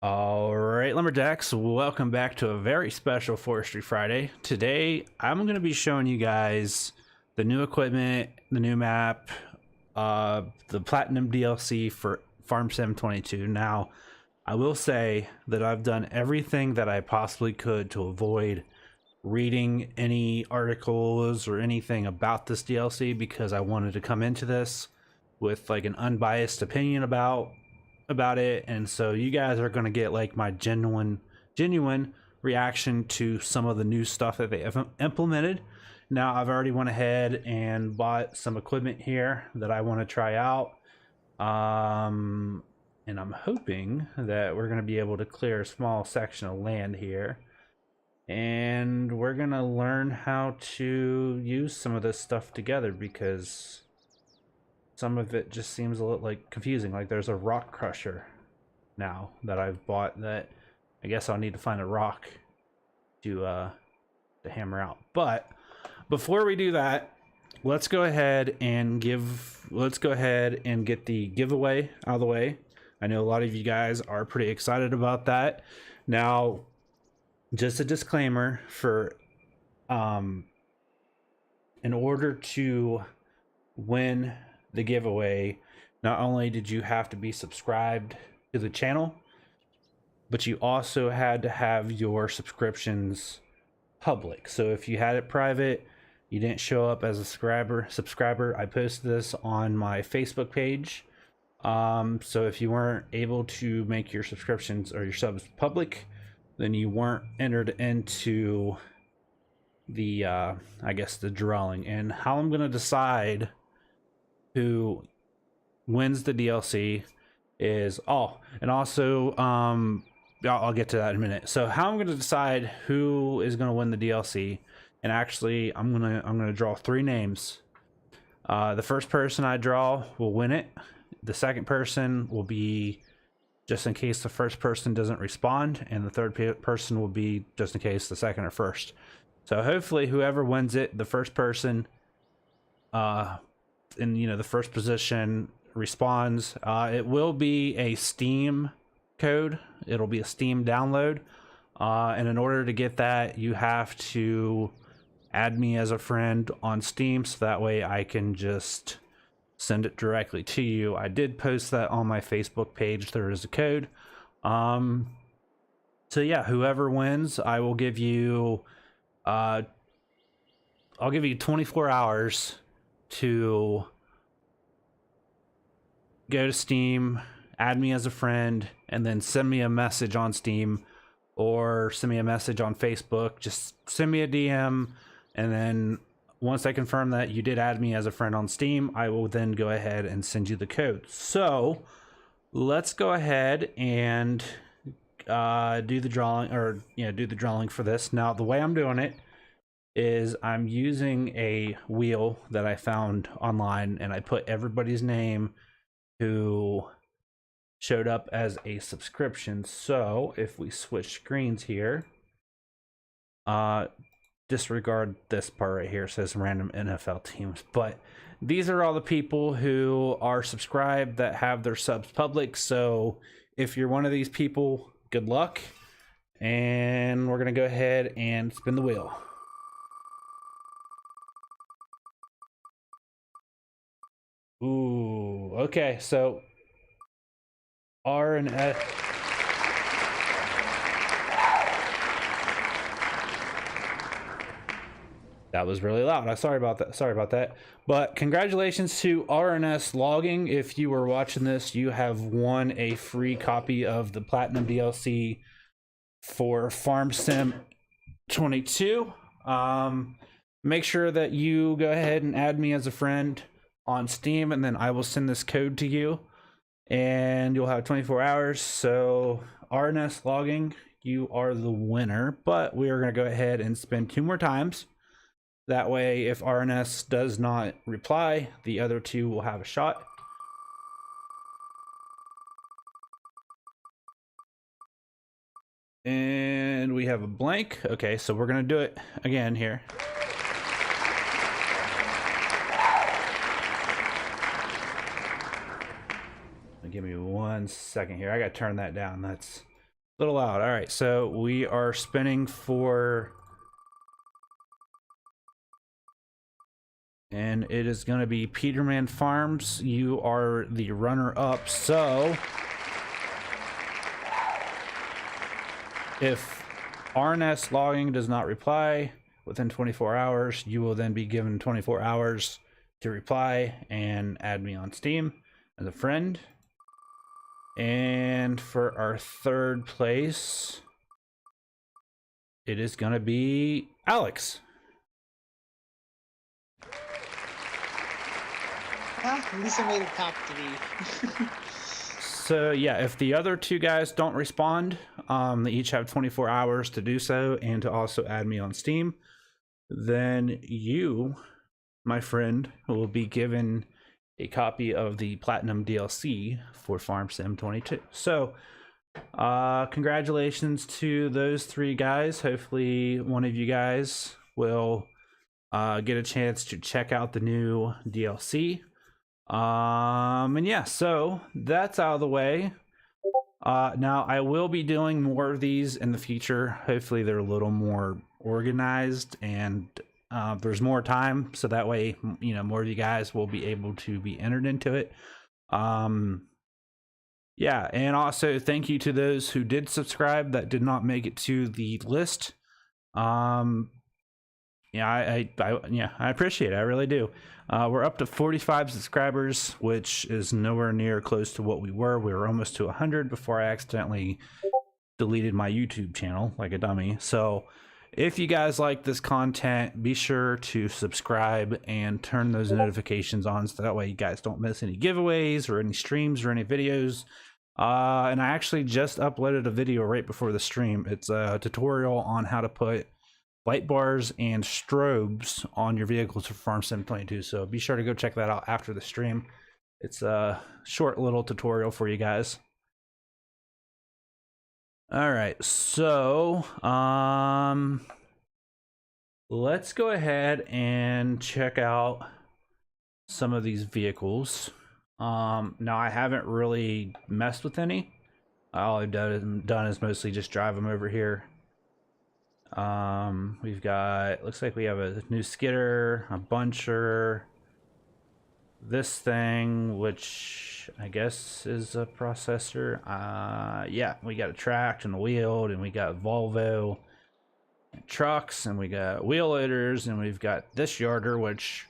Alright, Lumberjacks, welcome back to a very special Forestry Friday. Today, I'm going to be showing you guys the new equipment, the new map, the Platinum DLC for FS22. Now, I will say that I've done everything that I possibly could to avoid reading any articles or anything about this DLC because I wanted to come into this with like an unbiased opinion about it, and so you guys are going to get like my genuine reaction to some of the new stuff that they have implemented. Now I've already went ahead and bought some equipment here that I want to try out, and I'm hoping that we're going to be able to clear a small section of land here, and we're going to learn how to use some of this stuff together because some of it just seems a little like confusing. Like there's a rock crusher now that I've bought that I guess I'll need to find a rock to hammer out. But before we do that, let's go ahead and get the giveaway out of the way. I know a lot of you guys are pretty excited about that. Now, just a disclaimer for in order to win the giveaway, not only did you have to be subscribed to the channel, but you also had to have your subscriptions public. So if you had it private, you didn't show up as a subscriber. I posted this on my Facebook page. So if you weren't able to make your subscriptions or your subs public, then you weren't entered into the I guess the drawing. And how I'm gonna decide who wins the DLC is and also I'll get to that in a minute. So how I'm going to decide who is going to win the DLC, and actually I'm gonna draw 3 names. The first person I draw will win it. The second person will be just in case the first person doesn't respond, and the third person will be just in case the second or first. So hopefully whoever wins it, the first person in the first position responds. It will be a Steam code. It'll be a Steam download, and in order to get that, you have to add me as a friend on Steam, so that way I can just send it directly to you. I did post that on my Facebook page. There is a code. So yeah, whoever wins, I will give you I'll give you 24 hours to go to Steam, add me as a friend, and then send me a message on Steam or send me a message on Facebook. Just send me a DM, and then once I confirm that you did add me as a friend on Steam, I will then go ahead and send you the code. So let's go ahead and do the drawing, or do the drawing for this. Now the way I'm doing it is I'm using a wheel that I found online, and I put everybody's name who showed up as a subscription. So if we switch screens here, disregard this part right here, it says random NFL teams, but these are all the people who are subscribed that have their subs public. So if you're one of these people, good luck, and we're gonna go ahead and spin the wheel. Ooh, okay, so R and S. That was really loud. I'm sorry about that. But congratulations to RNS Logging. If you were watching this, you have won a free copy of the Platinum DLC for Farm Sim 22. Make sure that you go ahead and add me as a friend on Steam, and then I will send this code to you, and you'll have 24 hours. So RNS Logging, you are the winner, but we are going to go ahead and spin 2 more times. That way, if RNS does not reply, the other 2 will have a shot. And we have a blank. Okay, so we're going to do it again here. Give me 1 second here. I gotta turn that down. That's Little loud. All right, so we are spinning for, and it is going to be Peterman Farms. You are the runner-up. So if RNS logging does not reply within 24 hours, you will then be given 24 hours to reply and add me on Steam as a friend. And for our third place, it is going to be Alex. Well, at least I made it top 3. So yeah, if the other two guys don't respond, they each have 24 hours to do so and to also add me on Steam. Then you, my friend, will be given a copy of the Platinum DLC for Farm Sim 22. So congratulations to those 3 guys. Hopefully one of you guys will get a chance to check out the new DLC. And yeah, so that's out of the way. Now I will be doing more of these in the future. Hopefully they're a little more organized and there's more time, so that way, you know, more of you guys will be able to be entered into it. Yeah, and also thank you to those who did subscribe that did not make it to the list. Yeah, I appreciate it. I really do. We're up to 45 subscribers, which is nowhere near close to what we were. We were almost to 100 before I accidentally deleted my YouTube channel like a dummy. So if you guys like this content, be sure to subscribe and turn those notifications on so that way you guys don't miss any giveaways or any streams or any videos. And I actually just uploaded a video right before the stream. It's a tutorial on how to put light bars and strobes on your vehicles for Farm Sim 22. So be sure to go check that out after the stream. It's a short little tutorial for you guys. All right, so let's go ahead and check out some of these vehicles. Now I haven't really messed with any. All I've done is mostly just drive them over here. We've got, looks like we have a new skidder, a buncher, this thing, which I guess is a processor. Yeah, we got a tracked and a wheeled, and we got Volvo trucks, and we got wheel loaders, and we've got this yarder, which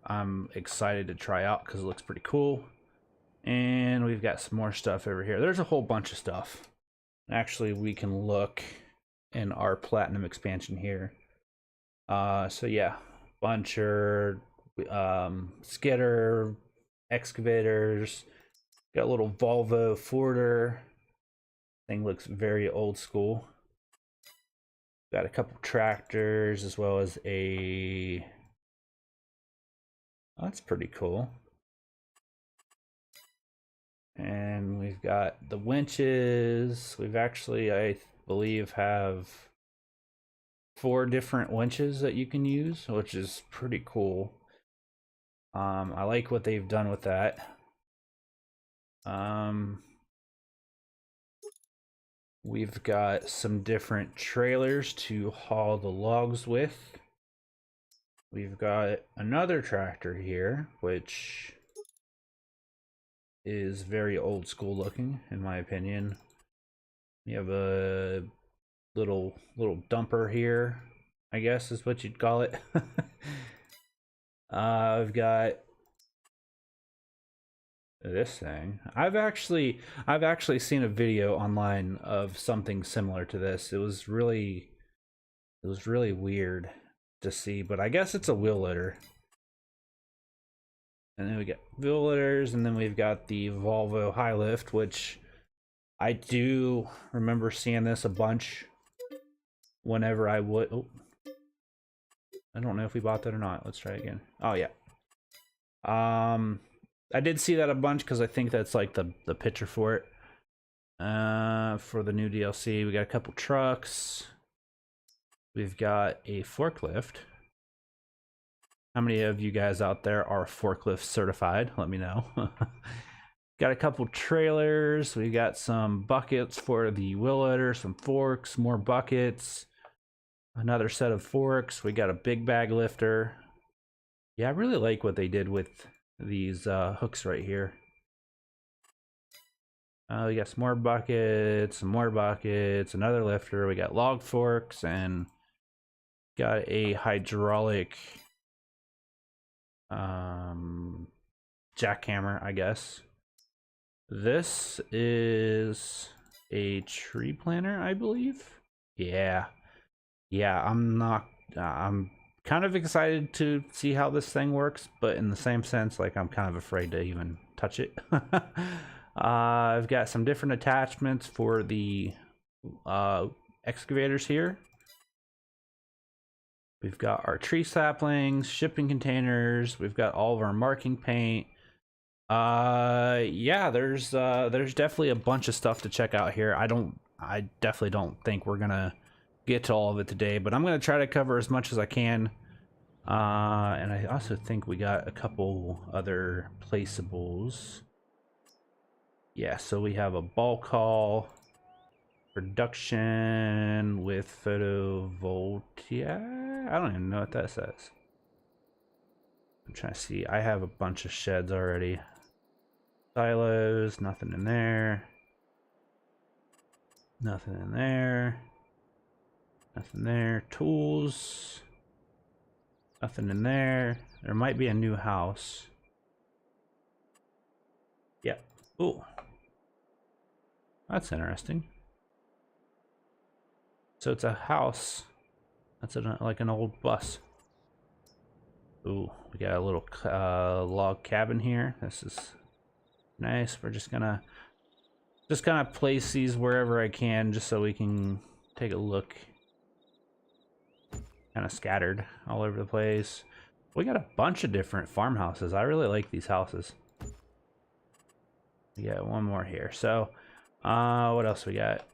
I'm excited to try out because it looks pretty cool. And we've got some more stuff over here. There's a whole bunch of stuff. Actually, we can look in our Platinum expansion here. So yeah, buncher, skidder, excavators, got a little Volvo Forder. Thing looks very old school. Got a couple tractors as well as a, oh, that's pretty cool. And we've got the winches. We've actually, I believe, have 4 different winches that you can use, which is pretty cool. I like what they've done with that. We've got some different trailers to haul the logs with. We've got another tractor here, which is very old school looking, in my opinion. We have a little dumper here, I guess is what you'd call it. I've got this thing. I've actually seen a video online of something similar to this. It was really weird to see, but I guess it's a wheel loader. And then we got wheel loaders, and then we've got the Volvo high lift, which I do remember seeing this a bunch whenever I would. Oh, I don't know if we bought that or not. Let's try again. Oh yeah. I did see that a bunch because I think that's like the picture for it. For the new DLC, we got a couple trucks. We've got a forklift. How many of you guys out there are forklift certified? Let me know. Got a couple trailers. We got some buckets for the wheel loader, some forks, more buckets, another set of forks. We got a big bag lifter. Yeah, I really like what they did with these hooks right here. We got some more buckets, another lifter. We got log forks and got a hydraulic jackhammer, I guess. This is a tree planter, I believe. Yeah, I'm kind of excited to see how this thing works, but in the same sense, like, I'm kind of afraid to even touch it. I've got some different attachments for the excavators here. We've got our tree saplings, shipping containers. We've got all of our marking paint. Yeah, there's definitely a bunch of stuff to check out here. I definitely don't think we're gonna get to all of it today, but I'm gonna try to cover as much as I can. And I also think we got a couple other placeables. Yeah, so we have a bulk haul, production with photovoltaic. I don't even know what that says. I'm trying to see. I have a bunch of sheds already. Silos, nothing in there. Nothing in there. Nothing there. Tools. Nothing in there. There might be a new house. Yep. Ooh. That's interesting. So it's a house. That's like an old bus. Ooh, we got a little log cabin here. This is nice. We're just gonna place these wherever I can, just so we can take a look. Kind of scattered all over the place. We got a bunch of different farmhouses. I really like these houses. We got one more here. So, what else we got?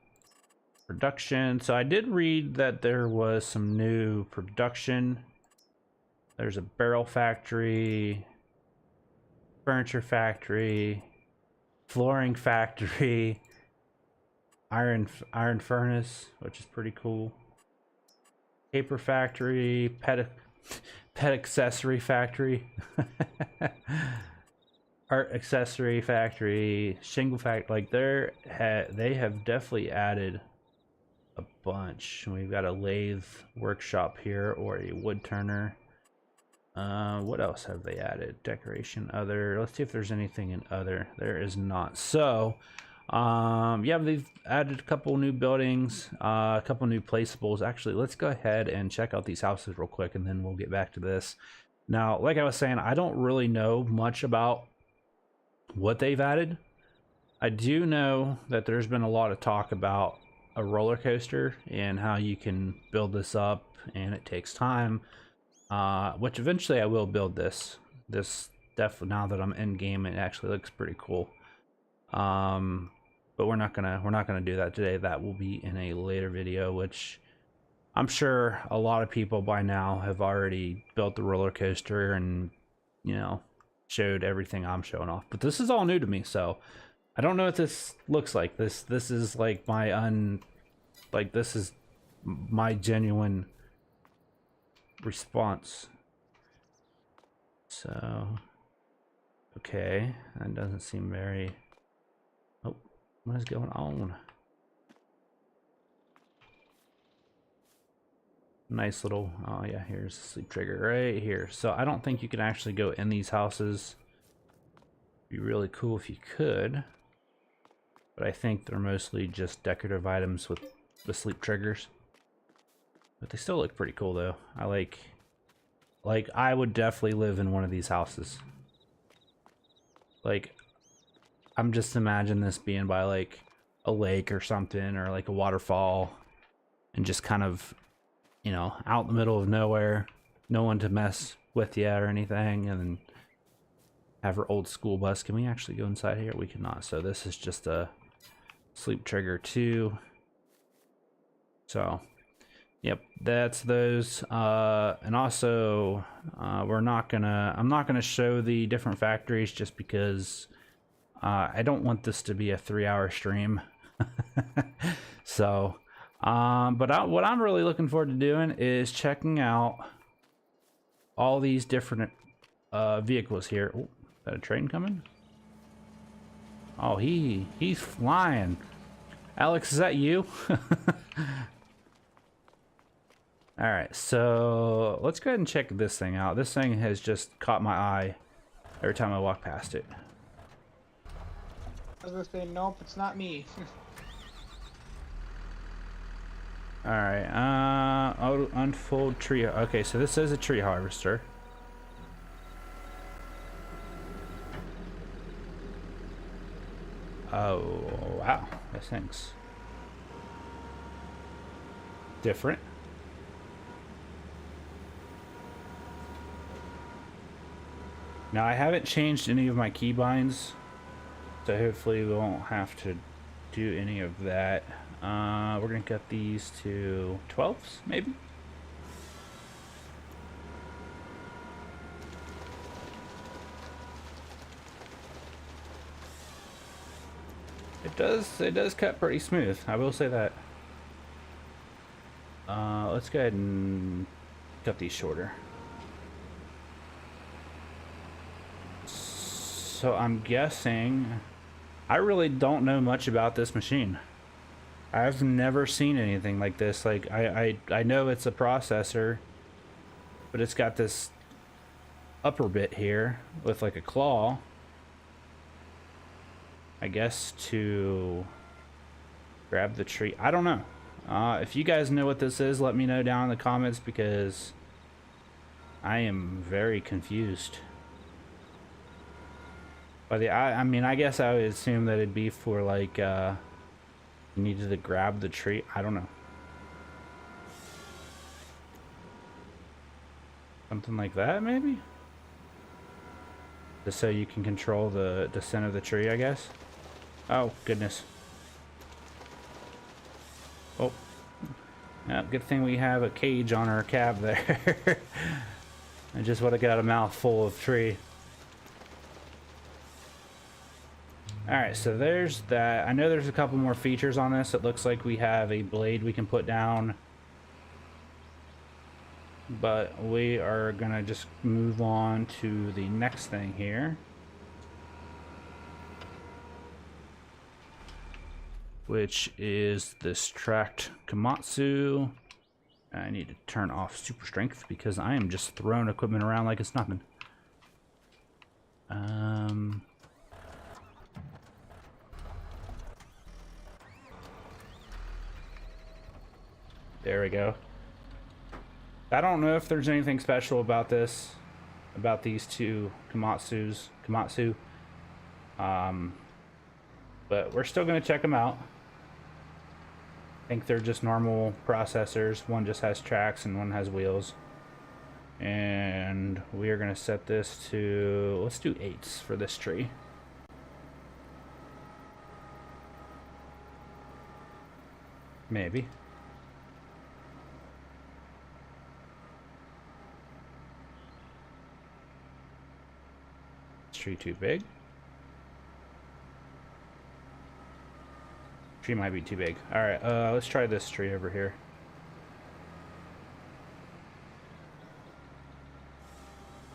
Production. So I did read that there was some new production. There's a barrel factory, furniture factory, flooring factory, iron furnace, which is pretty cool. Paper factory, pet accessory factory, art accessory factory, shingle factory. Like, they have definitely added a bunch. We've got a lathe workshop here, or a wood turner. What else have they added? Decoration, other. Let's see if there's anything in other. There is not. So, yeah, they've added a couple new buildings, a couple new placeables. Actually, let's go ahead and check out these houses real quick, and then we'll get back to this. Now, like I was saying, I don't really know much about what they've added. I do know that there's been a lot of talk about a roller coaster and how you can build this up, and it takes time. Which eventually I will build this. This definitely, now that I'm in game, it actually looks pretty cool. But we're not gonna do that today. That will be in a later video, which I'm sure a lot of people by now have already built the roller coaster and, you know, showed everything I'm showing off. But this is all new to me, so I don't know what this looks like. This is like this is my genuine response. So, okay, that doesn't seem very. Oh, what is going on? Nice little. Oh yeah, here's the sleep trigger right here. So I don't think you can actually go in these houses. It'd be really cool if you could, but I think they're mostly just decorative items with the sleep triggers. But they still look pretty cool though. I like I would definitely live in one of these houses. Like, I'm just imagining this being by like a lake or something, or like a waterfall, and just kind of, you know, out in the middle of nowhere, no one to mess with you or anything, and then have her old school bus. Can we actually go inside here? We cannot. So this is just a sleep trigger 2. So, yep, that's those. And also, I'm not gonna show the different factories just because I don't want this to be a 3-hour stream. So, but what I'm really looking forward to doing is checking out all these different vehicles here. Oh, is that a train coming? Oh, he's flying. Alex, is that you? All right, so let's go ahead and check this thing out. This thing has just caught my eye every time I walk past it. I was gonna say, nope, it's not me. All right, oh, unfold tree. Okay, so this is a tree harvester. Oh, wow, this thing's different. Now, I haven't changed any of my keybinds, so hopefully we won't have to do any of that. We're gonna cut these to 12s, maybe? It does cut pretty smooth, I will say that. Let's go ahead and cut these shorter. So I'm guessing, I really don't know much about this machine. I've never seen anything like this. Like I know it's a processor, but it's got this upper bit here with like a claw, I guess, to grab the tree. I don't know. If you guys know what this is, let me know down in the comments, because I am very confused. But I mean, I guess I would assume that it'd be for like you needed to grab the tree. I don't know. Something like that, maybe? Just so you can control the descent of the tree, I guess. Oh, goodness. Oh. Yeah, good thing we have a cage on our cab there. I just would have got a mouthful of tree. Alright, so there's that. I know there's a couple more features on this. It looks like we have a blade we can put down. But we are gonna just move on to the next thing here, which is this tracked Komatsu. I need to turn off super strength because I am just throwing equipment around like it's nothing. There we go. I don't know if there's anything special about this, about these two Komatsu. But we're still gonna check them out. I think they're just normal processors. One just has tracks and one has wheels. And we are gonna set this to, let's do 8s for this tree. Maybe. Tree too big. Tree might be too big. All right, let's try this tree over here.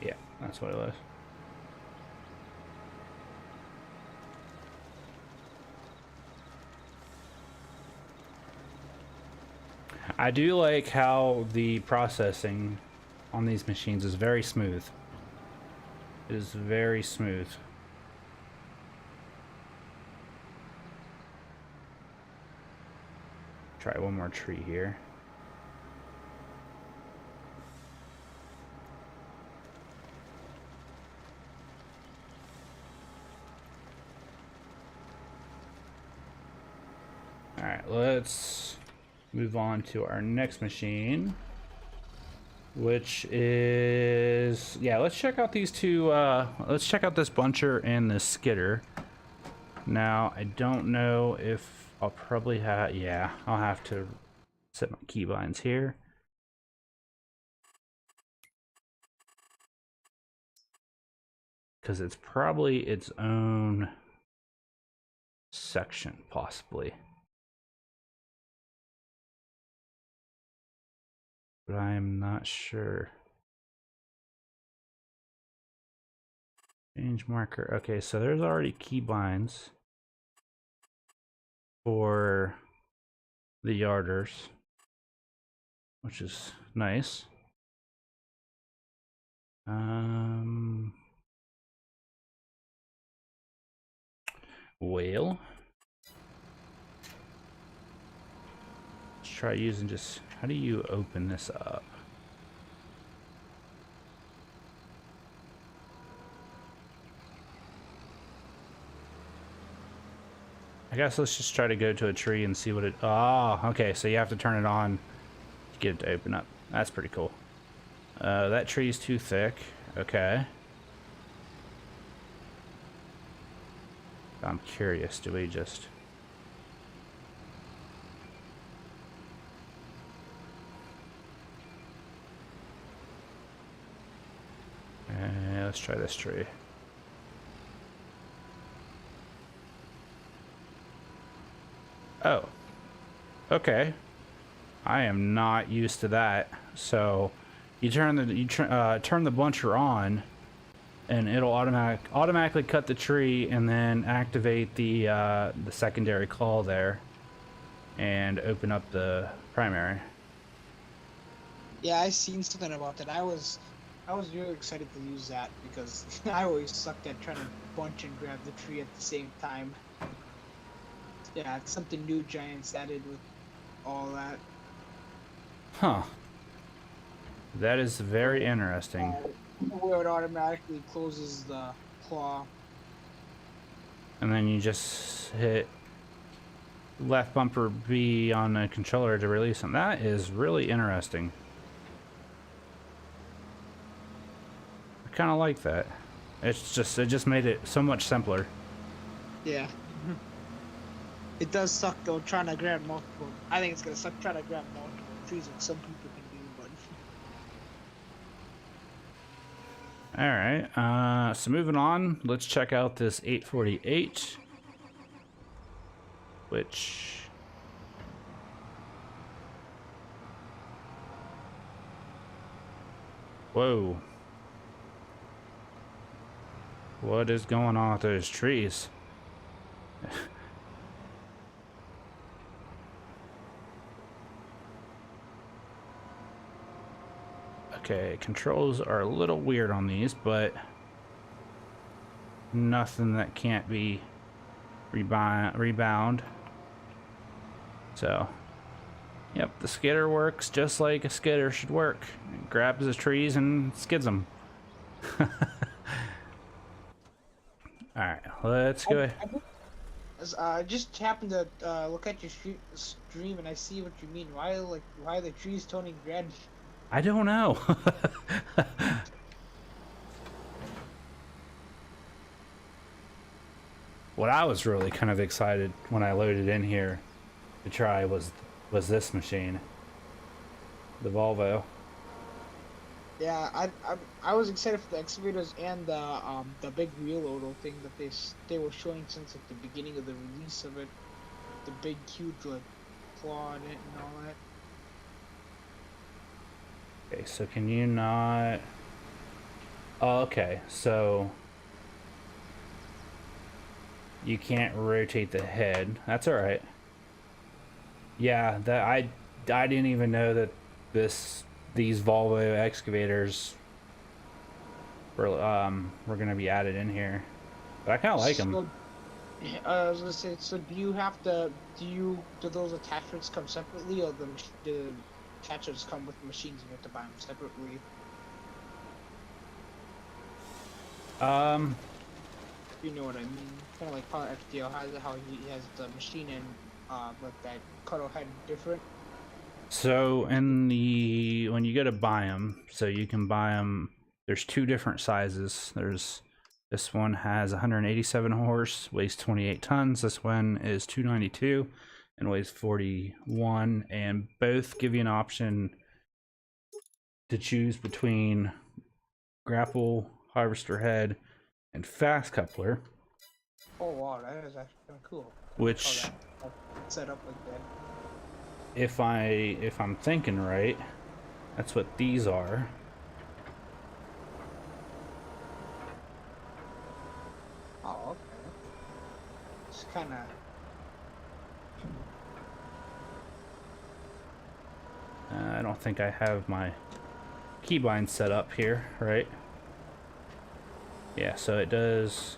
Yeah, that's what it was. I do like how the processing on these machines is very smooth. It is very smooth. Try one more tree here. All right, let's move on to our next machine, which is, yeah, let's check out these two. Let's check out this buncher and this skidder. Now, I don't know if I'll probably have, yeah, I'll have to set my keybinds here. Because it's probably its own section, possibly. But I'm not sure. Change marker. Okay, so there's already keybinds for the yarders, which is nice. Well, let's try using just, how do you open this up? I guess let's just try to go to a tree and see what it, oh, okay, so you have to turn it on to get it to open up. That's pretty cool. That tree's too thick. Okay. I'm curious, do we just... let's try this tree. Oh. Okay. I am not used to that. So you turn the turn the buncher on, and it'll automatically cut the tree, and then activate the secondary call there, and open up the primary. Yeah, I seen something about that. I was really excited to use that because I always sucked at trying to bunch and grab the tree at the same time. Yeah, it's something new Giants added with all that. Huh. That is very interesting. Where it automatically closes the claw. And then you just hit left bumper B on the controller to release them. That is really interesting. I kind of like that. It just made it so much simpler. Yeah. It does suck though trying to grab multiple. I think it's gonna suck trying to grab multiple trees, like some people can do, but. Alright, so moving on, let's check out this 848, which... Whoa. What is going on with those trees? Okay, controls are a little weird on these, but nothing that can't be rebound. So, yep, the skidder works just like a skidder should work. It grabs the trees and skids them. Alright, let's go ahead. I just happened to look at your stream and I see what you mean. Why are the trees turning red? I don't know. What I was really kind of excited when I loaded in here to try was this machine, the Volvo. Yeah, I was excited for the excavators and the big wheel loader thing that they were showing since like the beginning of the release of it. The big huge like claw in it and all that. Okay, so can you not... Oh, okay, so you can't rotate the head. That's all right. Yeah, that I didn't even know that these Volvo excavators were gonna be added in here, but I kind of like them. I was gonna say, so do those attachments come separately, or the attachments come with the machines and you have to buy them separately? You know what I mean? Kind of like how FDL has it, how he has the machine and like that cuddle head different. So when you go to buy them, so you can buy them. There's two different sizes. This one has 187 horse, weighs 28 tons. This one is 292 and weighs 41. And both give you an option to choose between grapple, harvester head, and fast coupler. Oh wow, that is actually kind of cool. I like how Which, that's set up like that. if I'm thinking right, that's what these are. Oh, okay. It's kind of. I don't think I have my keybind set up here, right? Yeah, so it does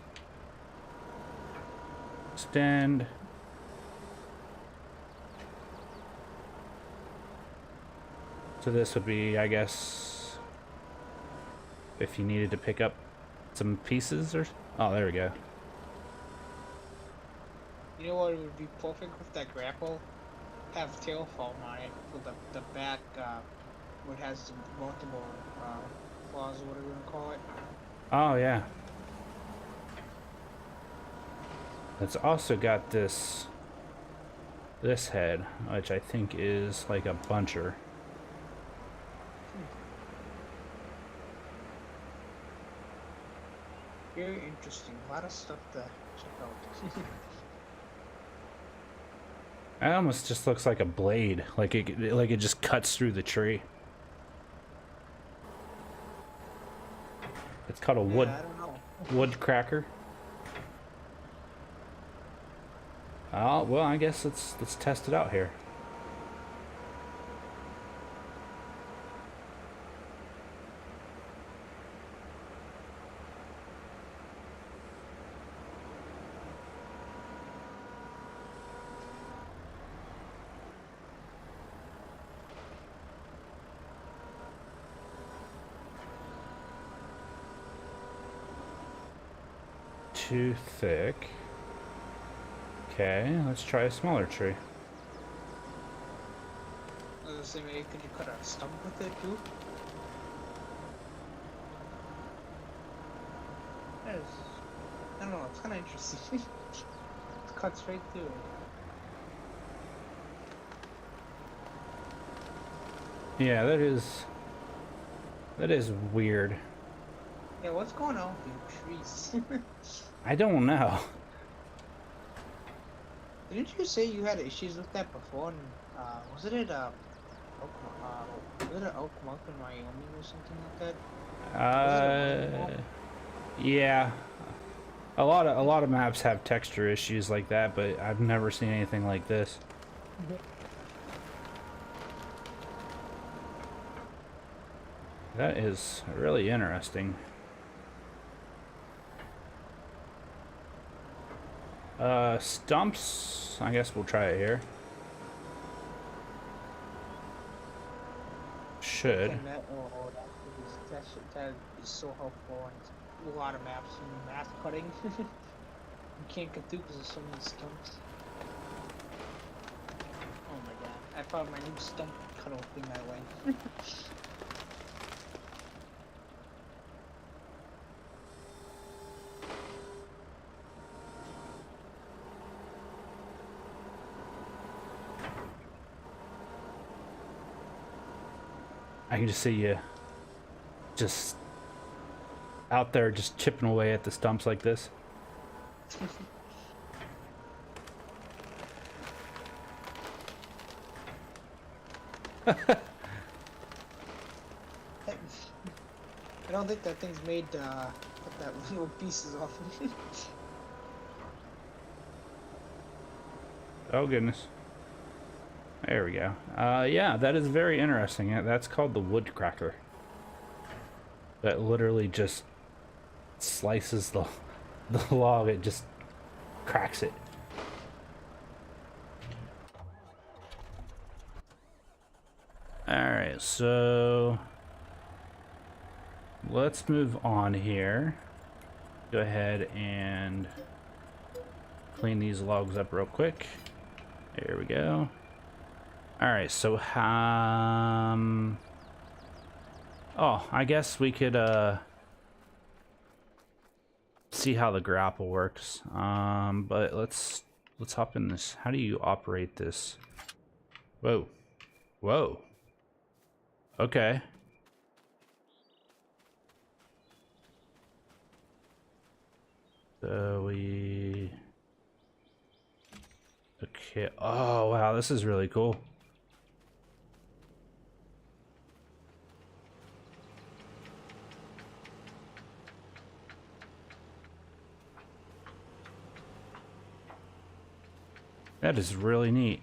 extend. So this would be, I guess, if you needed to pick up some pieces or... Oh, there we go. You know what would be perfect with that grapple? Have tail foam on it for the back. What has the multiple claws or whatever you want to call it. Oh, yeah. It's also got this head, which I think is like a buncher. Hmm. Very interesting. A lot of stuff to check out. It almost just looks like a blade, like it just cuts through the tree. It's called a Yeah, I don't know. wood cracker. Oh, well, I guess let's test it out here. Too thick. Okay, let's try a smaller tree. I was gonna say, maybe could you cut a stump with it too? That is, I don't know. It's kind of interesting. It's cut straight through it. Yeah, that is weird. Yeah, what's going on with your trees? I don't know. Didn't you say you had issues with that before? And, was it at was it at Oak Mountain, Wyoming, or something like that? Was it a mining Uh, mall? yeah. A lot of maps have texture issues like that, but I've never seen anything like this. That is really interesting. Stumps. I guess we'll try it here. Should. And that, oh, that is so helpful, and it's a lot of maps and math cutting. You can't get through because there's so many stumps. Oh my god, I found my new stump cutoff thing that way. I can just see you just out there just chipping away at the stumps like this. I don't think that thing's made cut that little pieces off. Oh goodness. There we go. Yeah, that is very interesting. Yeah, that's called the wood cracker. That literally just slices the log. It just cracks it. Alright, so let's move on here. Go ahead and clean these logs up real quick. There we go. Alright, so oh, I guess we could see how the grapple works. But let's hop in this. How do you operate this? Whoa. Whoa. Okay. So we... Okay. Oh, wow. This is really cool. That is really neat.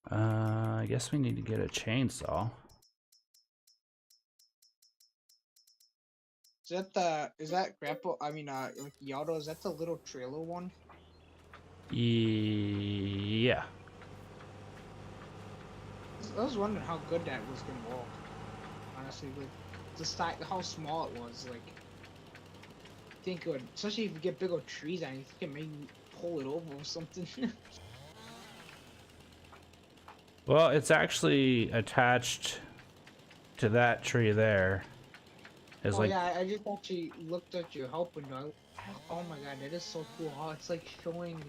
I guess we need to get a chainsaw. Is that grandpa? I mean, like Yado, is that the little trailer one? Yeah. I was wondering how good that was gonna walk. Honestly, like the size, how small it was. Like, I think it would, especially if you get big old trees on it, you think it maybe pull it over or something. Well, it's actually attached to that tree there. It's Oh like, yeah, I just actually looked at your help window. Oh my god, that is so cool. How it's like showing.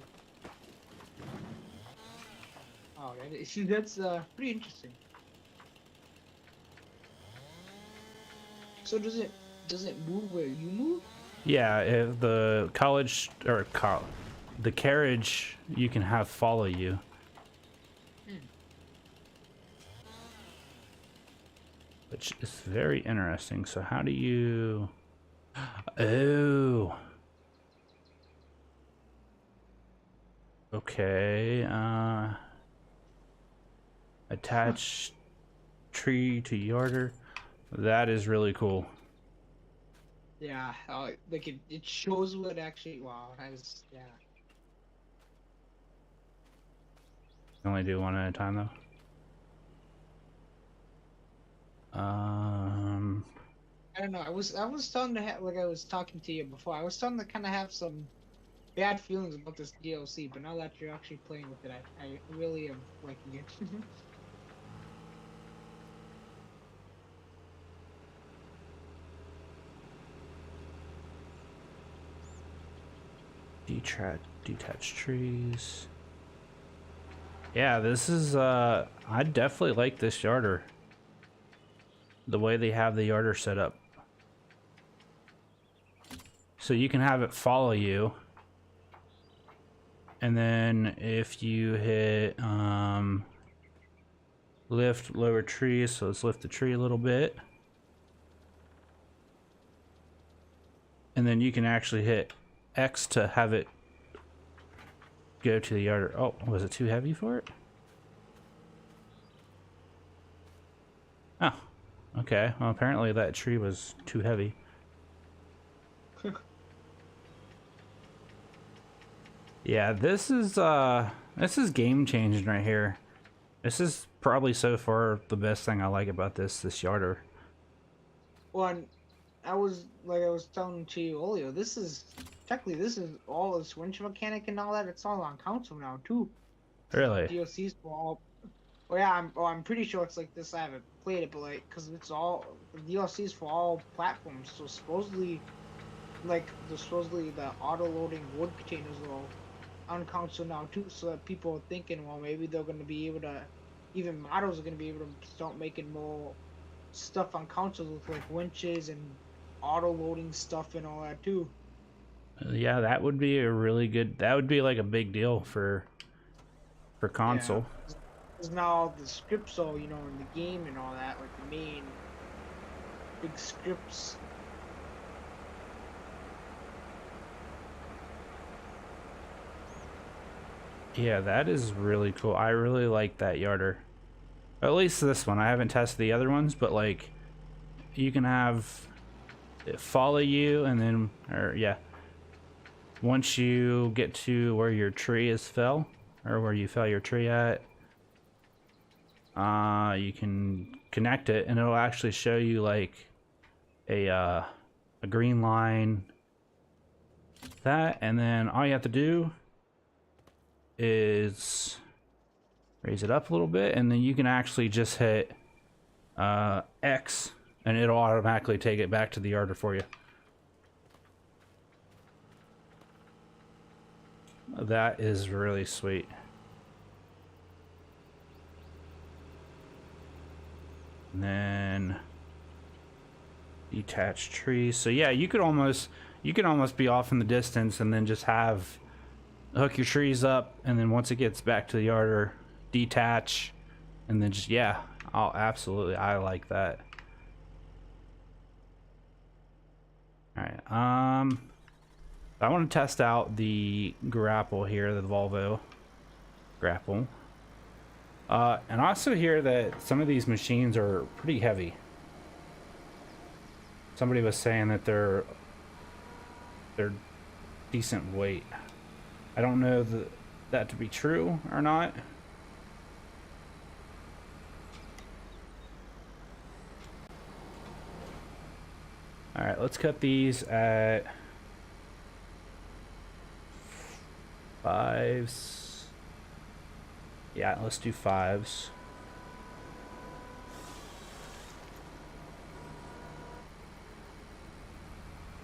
Oh, that is, see, that's pretty interesting. So does it move where you move? yeah, if the the carriage you can have follow you. Hmm. Which is very interesting. So how do you... Oh. Okay. Attach tree to yarder. That is really cool. Yeah, like it shows what actually. Wow, that is yeah. Only do one at a time though. I don't know. I was starting to have, like I was talking to you before. I was starting to kind of have some bad feelings about this DLC, but now that you're actually playing with it, I really am liking it. Detach trees. Yeah, this is I definitely like this yarder. The way they have the yarder set up. So you can have it follow you. And then if you hit lift lower trees, so let's lift the tree a little bit. And then you can actually hit X to have it go to the yarder. Oh, was it too heavy for it? Oh, okay. Well, apparently that tree was too heavy. Yeah, this is game changing right here. This is probably so far the best thing I like about this yarder. Well, I was telling to you earlier, this is all this winch mechanic and all that. It's all on console now too. Really? DLCs for all. Oh yeah, I'm pretty sure it's like this. I haven't played it, but like, cause it's all the DLCs for all platforms. So supposedly, the auto loading wood containers are all on console now too. So that people are thinking, well, maybe they're gonna be able to, even models are gonna be able to start making more stuff on consoles with like winches and auto loading stuff and all that too. Yeah, that would be a really good. That would be like a big deal for Yeah, console. because now all the scripts are in the game and all that, like the main big scripts. Yeah, that is really cool. I really like that yarder. At least this one. I haven't tested the other ones, but like you can have it follow you and then, or yeah, once you get to where your tree is fell, or where you fell your tree at, you can connect it and it'll actually show you like a green line, that, and then all you have to do is raise it up a little bit, and then you can actually just hit X and it'll automatically take it back to the yarder for you. That is really sweet. And then Detached trees. So yeah, you could almost be off in the distance and then just hook your trees up, and then once it gets back to the yard, or detach, and then just, yeah. Oh, absolutely, I like that. All right, I want to test out the grapple here, the Volvo grapple. And I also hear that some of these machines are pretty heavy. Somebody was saying that they're decent weight. I don't know that to be true or not. All right, let's cut these at 5s. Yeah, let's do 5s.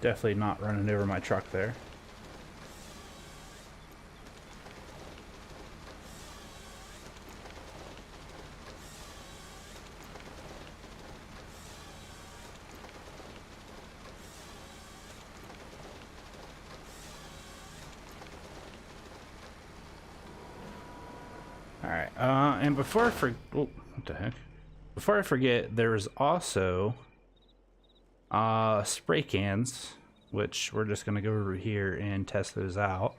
Definitely not running over my truck there. All right, and before I forget, oh, what the heck? Before I forget, there's also spray cans, which we're just gonna go over here and test those out.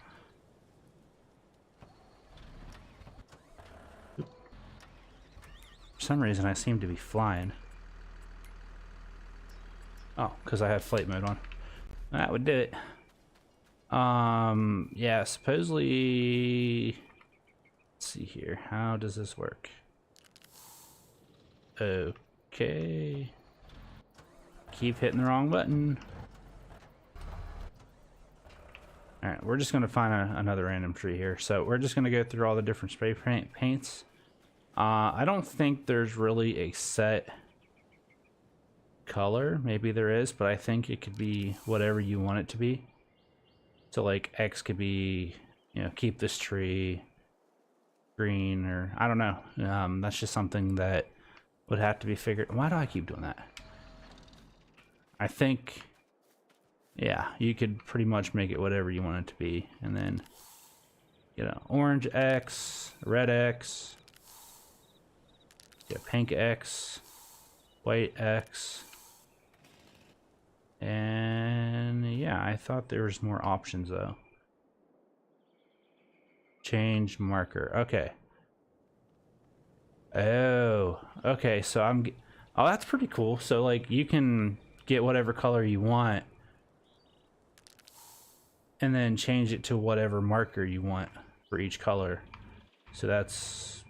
For some reason, I seem to be flying. Oh, because I have flight mode on. That would do it. Yeah, supposedly. Let's see here. How does this work? Okay. Keep hitting the wrong button. Alright, we're just going to find another random tree here. So we're just going to go through all the different spray paints. I don't think there's really a set color. Maybe there is, but I think it could be whatever you want it to be. So like X could be, you know, keep this tree green, or I don't know. That's just something that would have to be figured. Why do I keep doing that? I think, yeah, you could pretty much make it whatever you want it to be, and then, you know, orange X, red X, yeah, pink X, white X, and yeah, I thought there was more options though. Change marker. Okay. Oh, okay. So oh, that's pretty cool. So like you can get whatever color you want and then change it to whatever marker you want for each color. So that's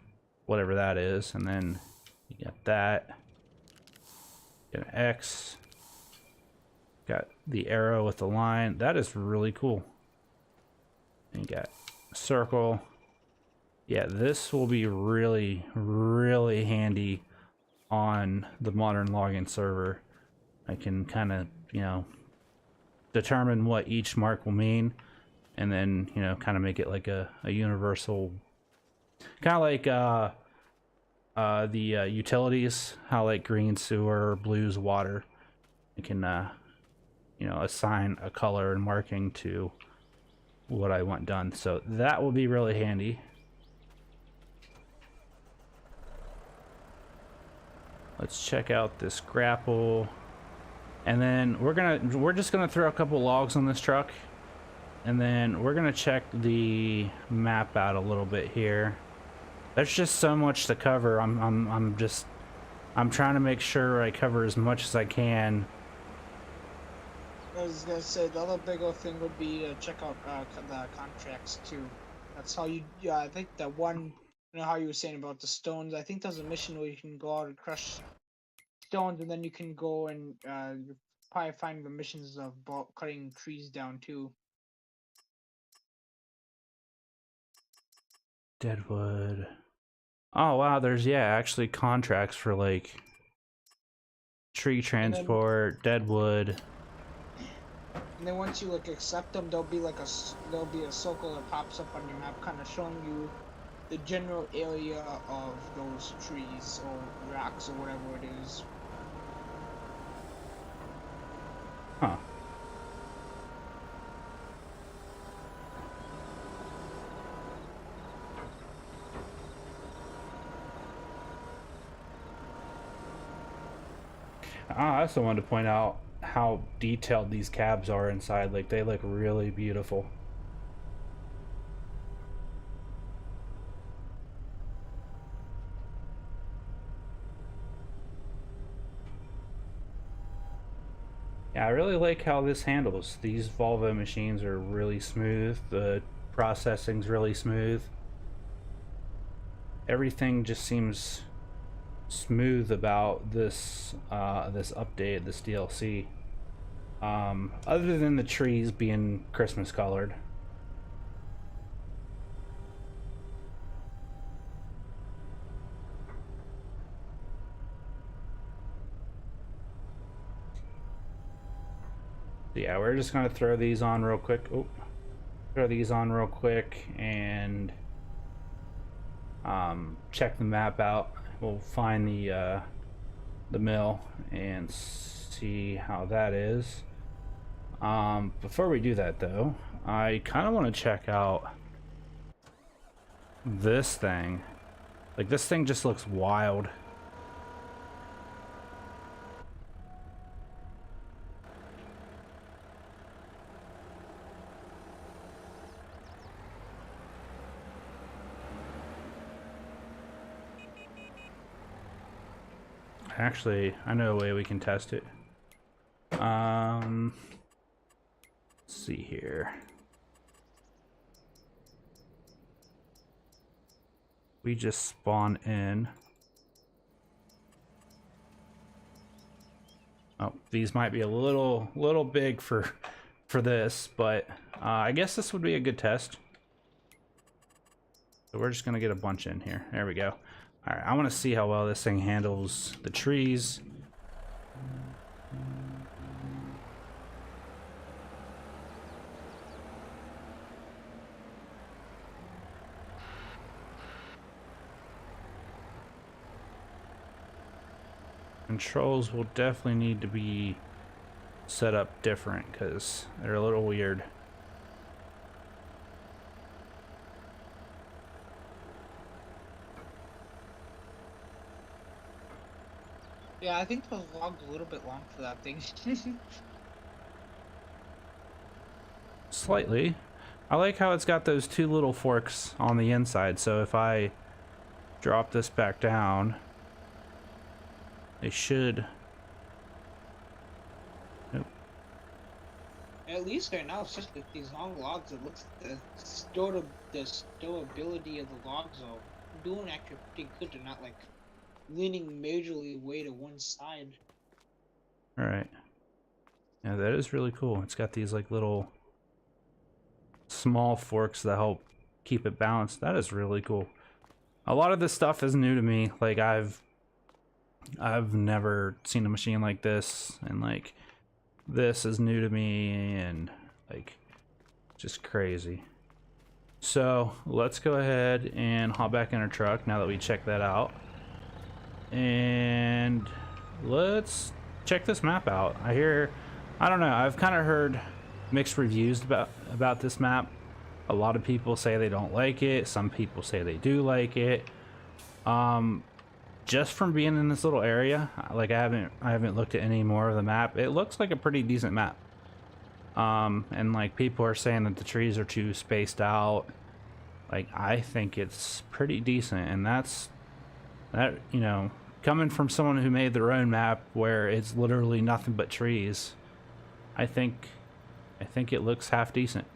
whatever that is, and then you got that. Got an X. Got the arrow with the line. That is really cool. And you got a circle. Yeah, this will be really, really handy on the modern login server. I can kind of, you know, determine what each mark will mean, and then, you know, kind of make it like a universal, kind of like the utilities, how like green sewer, blues water. You can, you know, assign a color and marking to what I want done. So that will be really handy. Let's check out this grapple, and then we're just gonna throw a couple logs on this truck, and then we're gonna check the map out a little bit here. There's just so much to cover. I'm trying to make sure I cover as much as I can. I was gonna say the other big old thing would be to check out the contracts too. That's how you. Yeah, I think that one. You know how you were saying about the stones. I think there's a mission where you can go out and crush stones, and then you can go and you probably find the missions of cutting trees down too. Deadwood. Oh wow, there's, yeah, actually contracts for like tree transport, deadwood. And then once you like accept them, there'll be a circle that pops up on your map, kind of showing you the general area of those trees or rocks or whatever it is. I also wanted to point out how detailed these cabs are inside. Like, they look really beautiful. Yeah, I really like how this handles. These Volvo machines are really smooth. The processing's really smooth. Everything just seems smooth about this this update, this DLC. Other than the trees being Christmas colored. Yeah, we're just gonna throw these on real quick. Oh, throw these on real quick and check the map out. We'll find the mill and see how that is. Before we do that though, I kind of want to check out this thing. Like, this thing just looks wild. Actually, I know a way we can test it. Let's see here. We just spawn in. Oh, these might be a little big for this, but I guess this would be a good test. So we're just gonna get a bunch in here. There we go. All right, I want to see how well this thing handles the trees. Controls will definitely need to be set up different because they're a little weird. Yeah, I think the log's a little bit long for that thing. Slightly. I like how it's got those two little forks on the inside, so if I drop this back down, they should... Nope. At least right now, it's just like these long logs. It looks the stowability of the logs are doing actually pretty good. They're not like leaning majorly way to one side. Alright. Yeah, that is really cool. It's got these like little small forks that help keep it balanced. That is really cool. A lot of this stuff is new to me. Like, I've never seen a machine like this, and like this is new to me, and like just crazy. So let's go ahead and hop back in our truck now that we checked that out, and let's check this map out. I don't know, I've kind of heard mixed reviews about this map. A lot of people say they don't like it, some people say they do like it. Just from being in this little area, like I haven't looked at any more of the map. It looks like a pretty decent map. And like people are saying that the trees are too spaced out. Like, I think it's pretty decent, and that, you know, coming from someone who made their own map where it's literally nothing but trees, I think it looks half decent.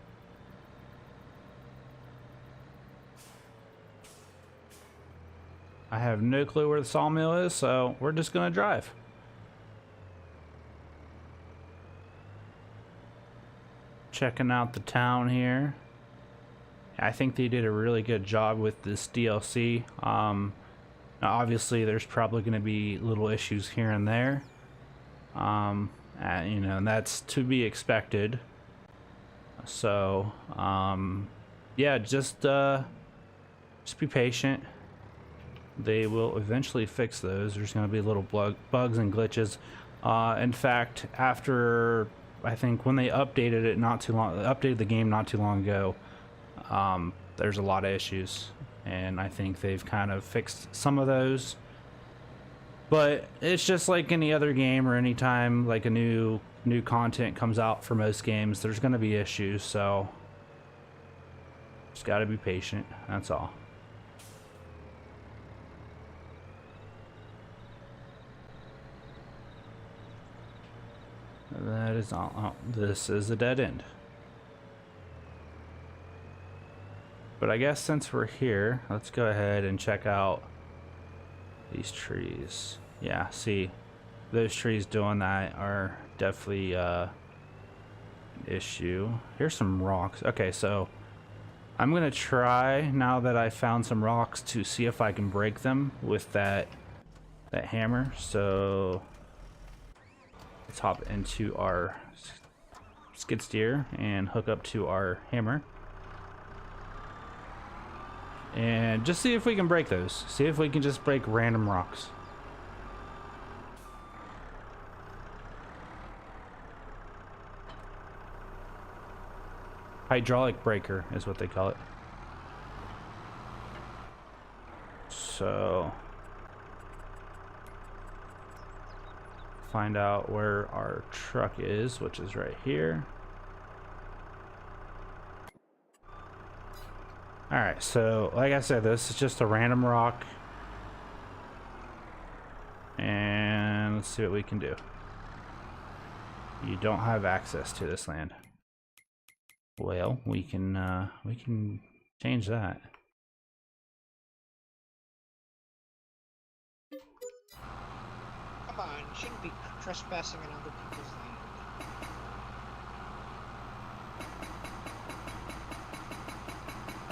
I have no clue where the sawmill is, so we're just gonna drive. Checking out the town here. I think they did a really good job with this DLC. Now obviously there's probably going to be little issues here and there. You know, and that's to be expected. So, yeah, just be patient. They will eventually fix those. There's going to be little bugs and glitches. In fact, after, I think when they updated it updated the game not too long ago, there's a lot of issues, and I think they've kind of fixed some of those. But it's just like any other game or any time like a new content comes out for most games, there's going to be issues, so just got to be patient. That's all. That is all. Oh, this is a dead end. But I guess since we're here, let's go ahead and check out these trees. Yeah, see, those trees doing that are definitely an issue. Here's some rocks. Okay, so I'm gonna try, now that I found some rocks, to see if I can break them with that hammer. So let's hop into our skid steer and hook up to our hammer. And just see if we can break those. See if we can just break random rocks. Hydraulic breaker is what they call it. So find out where our truck is, which is right here. Alright, so like I said, this is just a random rock. And let's see what we can do. You don't have access to this land. Well, we can change that. Come on, you shouldn't be trespassing on other people's land.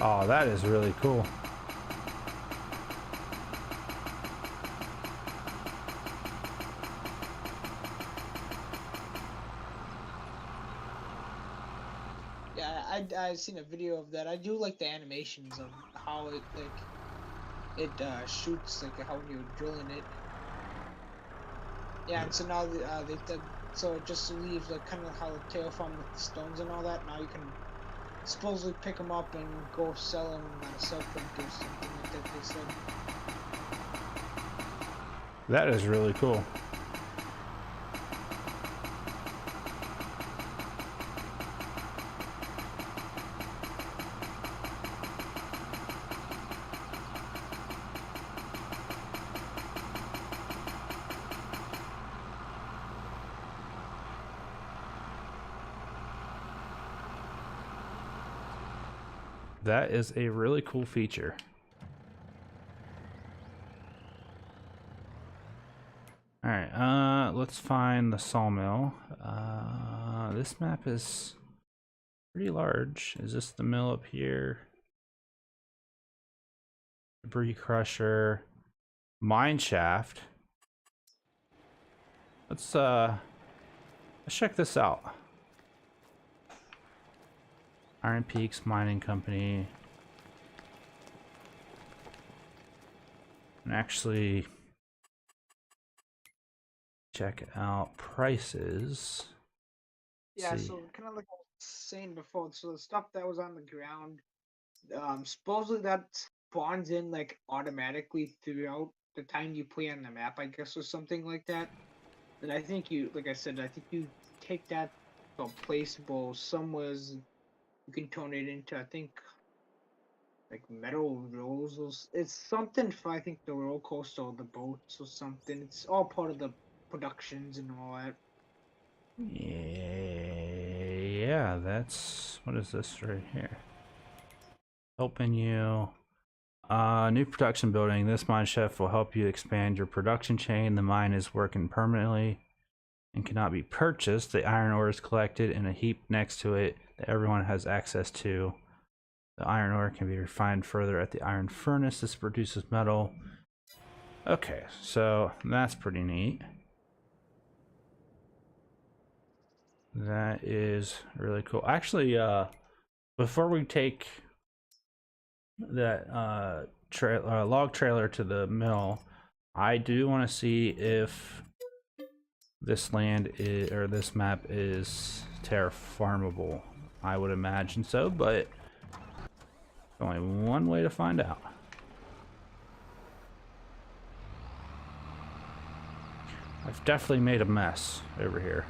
Oh, that is really cool. Yeah, I've seen a video of that. I do like the animations of how it shoots, like how you're drilling it. Yeah, and so now so it just leaves like kind of how the tail form with the stones and all that. Now you can supposedly pick them up and go sell them at a sell point or something like that. They said. That is really cool. That is a really cool feature. All right, let's find the sawmill. This map is pretty large. Is this the mill up here? Debris crusher, mine shaft. Let's check this out. Iron Peaks Mining Company. And actually check out prices. Yeah, See. so kind of like I was saying before, so the stuff that was on the ground, supposedly that spawns in like automatically throughout the time you play on the map, I guess, or something like that. And I think you, like I said, I think you take that to a placeable somewheres. You can turn it into, I think, like metal rolls. It's something for, I think, the roller coaster or the boats or something. It's all part of the productions and all that. Yeah, that's, what is this right here? Helping you. New production building. This mine shaft will help you expand your production chain. The mine is working permanently and cannot be purchased. The iron ore is collected in a heap next to it that everyone has access to. The iron ore can be refined further at the iron furnace. This produces metal. Okay, so that's pretty neat. That is really cool. Actually, before we take that log trailer to the mill, I do want to see if this land is, or this map is terraformable. I would imagine so, but only one way to find out. I've definitely made a mess over here.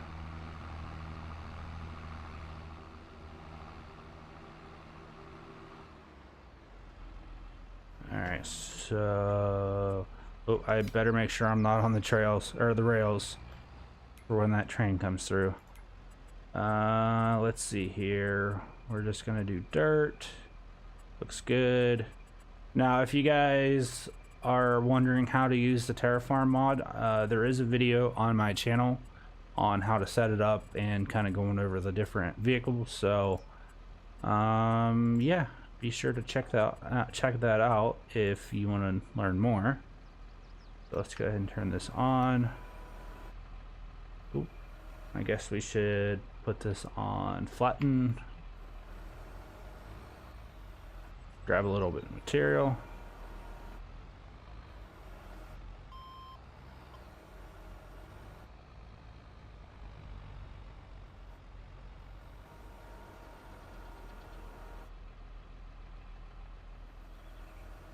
Alright, so... Oh, I better make sure I'm not on the trails, or the rails, for when that train comes through. Let's see here. We're just gonna do dirt. Looks good. Now, if you guys are wondering how to use the Terraform mod, there is a video on my channel on how to set it up and kind of going over the different vehicles. So, yeah, be sure to check that out if you want to learn more. So let's go ahead and turn this on. Oop. I guess we should put this on flatten. Grab a little bit of material.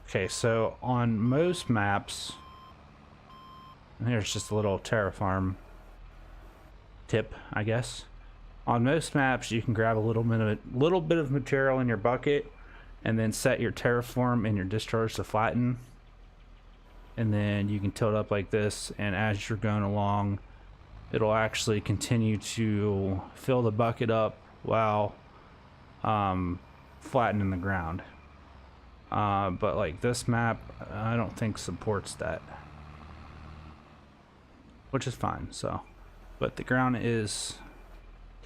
Okay, so on most maps, and here's just a little Terraform tip, I guess. On most maps, you can grab a little bit of material in your bucket, and then set your Terraform and your discharge to flatten. And then you can tilt up like this, and as you're going along, it'll actually continue to fill the bucket up while flattening the ground. But like this map, I don't think supports that, which is fine. So, but the ground is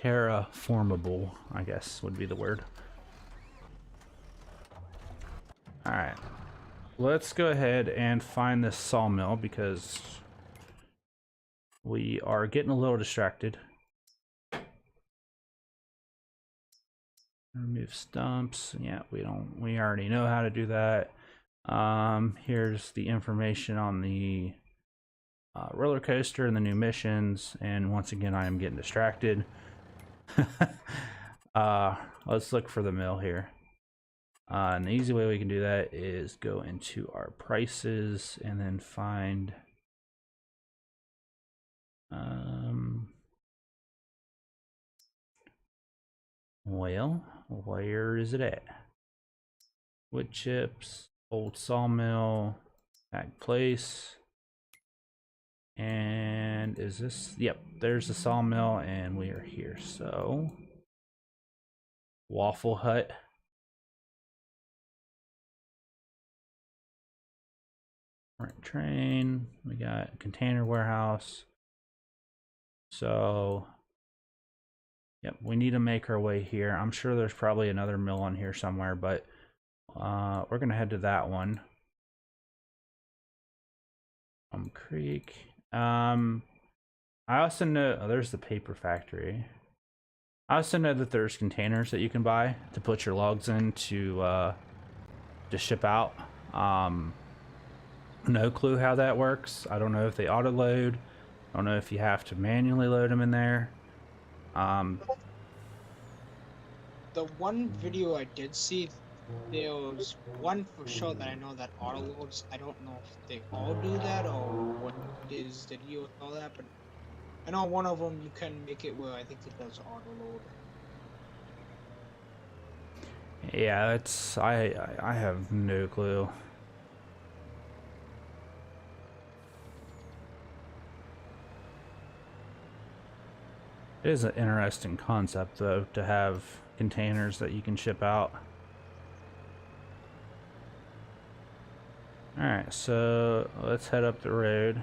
terraformable, I guess would be the word. All right, let's go ahead and find this sawmill because we are getting a little distracted. Remove stumps. Yeah, we already know how to do that. Here's the information on the roller coaster and the new missions, and once again I am getting distracted. Let's look for the mill here. And the easy way we can do that is go into our prices and then find well, where is it at? Wood chips, old sawmill, back place. And is this, yep, there's the sawmill and we are here. So Waffle Hut. Right, train, we got container warehouse. So yep, we need to make our way here. I'm sure there's probably another mill on here somewhere, but we're gonna head to that one. Creek. I also know there's the paper factory. I also know that there's containers that you can buy to put your logs in to ship out. No clue how that works. I don't know if they auto load. I don't know if you have to manually load them in there. The one video I did see, there was one for sure that I know that auto loads. I don't know if they all do that or what is the deal with all that, but I know one of them you can make it where I think it does auto load. Yeah, it's I have no clue. It is an interesting concept though to have containers that you can ship out. Alright, so let's head up the road.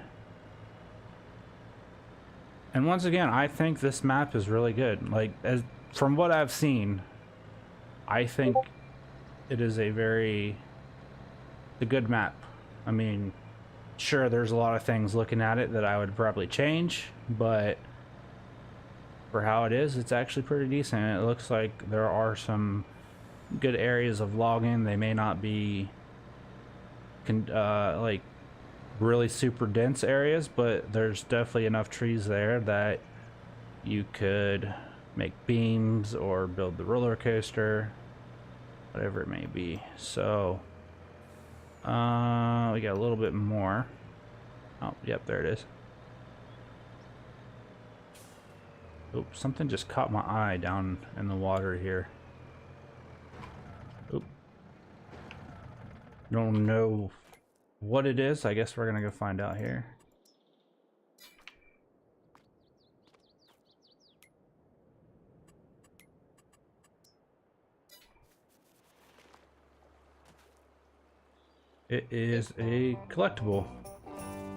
And once again, I think this map is really good. Like, from what I've seen, I think it is a good map. I mean, sure, there's a lot of things looking at it that I would probably change, but for how it is, it's actually pretty decent. It looks like there are some good areas of logging. They may not be like really super dense areas, but there's definitely enough trees there that you could make beams or build the roller coaster, whatever it may be. So we got a little bit more. Oh, yep, there it is. Oh, something just caught my eye down in the water here. Oh, don't know what it is. I guess we're gonna go find out here. It is a collectible.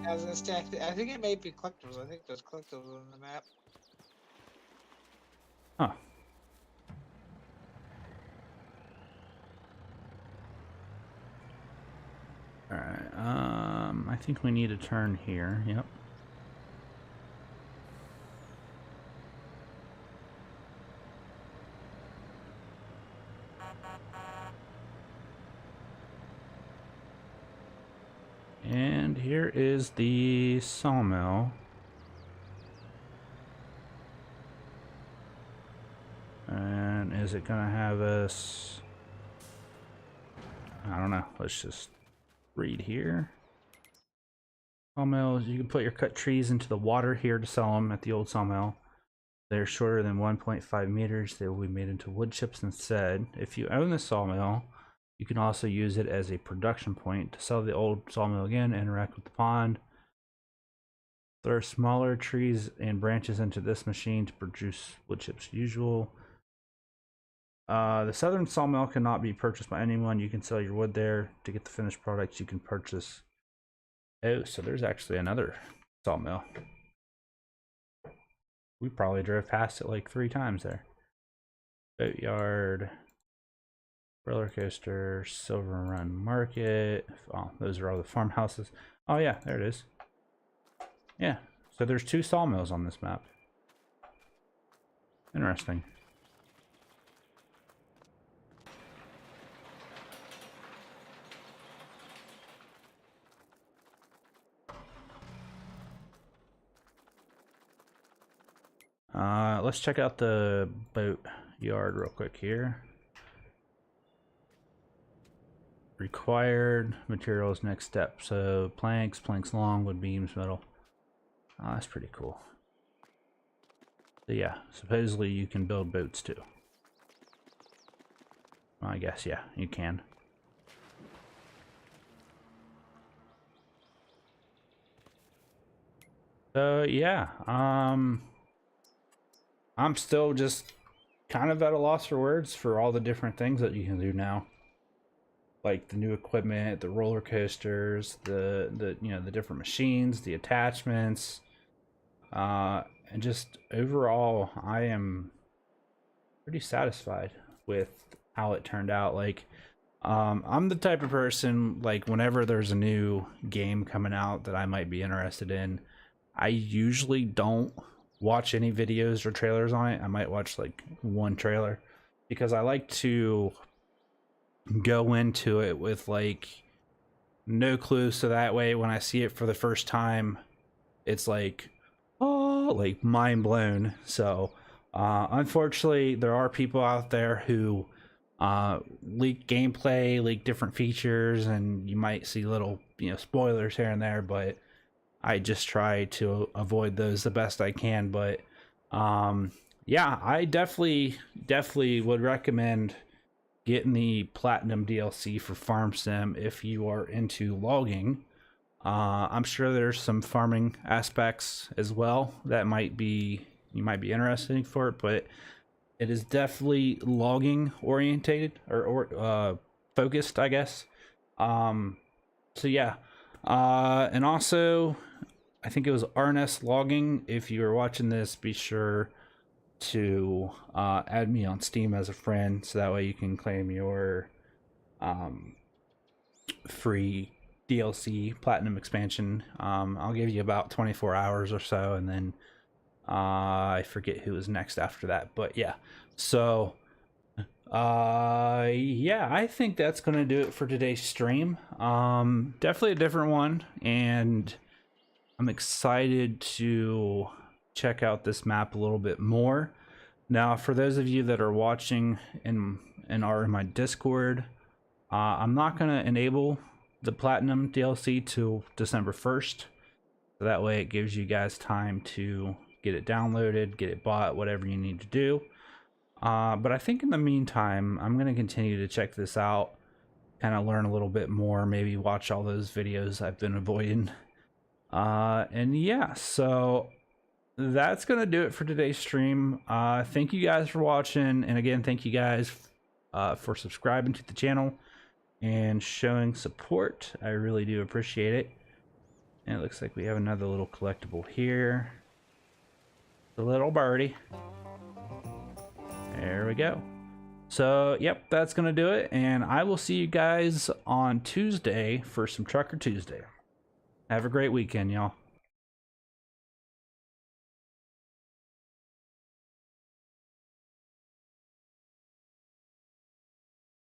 As a stack, I think it may be collectibles. I think there's collectibles on the map. Huh. Alright, I think we need to turn here. Yep. And here is the sawmill. And is it gonna have us? I don't know. Let's just read here. Sawmills, you can put your cut trees into the water here to sell them at the old sawmill. They're shorter than 1.5 meters. They will be made into wood chips instead. If you own the sawmill, you can also use it as a production point to sell the old sawmill again, interact with the pond. Throw smaller trees and branches into this machine to produce wood chips as usual. The southern sawmill cannot be purchased by anyone. You can sell your wood there. To get the finished products, you can purchase. Oh, so there's actually another sawmill. We probably drove past it like 3 times there. Boatyard, roller coaster, Silver Run Market. Oh, those are all the farmhouses. Oh yeah, there it is. Yeah, so there's 2 sawmills on this map. Interesting. Let's check out the boat yard real quick here. Required materials next step. So planks long, wood beams, metal. Oh, that's pretty cool. So yeah, supposedly you can build boats too. Well, I guess, yeah, you can. So yeah, I'm still just kind of at a loss for words for all the different things that you can do now. Like the new equipment, the roller coasters, the you know, the different machines, the attachments, and just overall I am pretty satisfied with how it turned out. Like I'm the type of person, like whenever there's a new game coming out that I might be interested in, I usually don't watch any videos or trailers on it. I might watch like 1 trailer because I like to go into it with like no clue, so that way when I see it for the first time it's like, oh, like mind blown. So unfortunately there are people out there who leak gameplay, leak different features, and you might see little, you know, spoilers here and there, but I just try to avoid those the best I can. But yeah, I definitely would recommend getting the Platinum DLC for Farm Sim if you are into logging. I'm sure there's some farming aspects as well that might be, you might be interested for it, but it is definitely logging orientated or focused, I guess. So yeah, and also I think it was RNS Logging. If you are watching this, be sure to add me on Steam as a friend, so that way you can claim your free DLC Platinum expansion. I'll give you about 24 hours or so, and then I forget who is next after that. But yeah, so yeah, I think that's gonna do it for today's stream. Definitely a different one, and I'm excited to check out this map a little bit more. Now, for those of you that are watching and are in my Discord, I'm not going to enable the Platinum DLC till December 1st. So that way it gives you guys time to get it downloaded, get it bought, whatever you need to do. But I think in the meantime, I'm going to continue to check this out, kind of learn a little bit more, maybe watch all those videos I've been avoiding. And yeah, so that's going to do it for today's stream. Thank you guys for watching. And again, thank you guys for subscribing to the channel and showing support. I really do appreciate it. And it looks like we have another little collectible here. The little birdie. There we go. So, yep, that's going to do it. And I will see you guys on Tuesday for some Trucker Tuesday. Have a great weekend, y'all.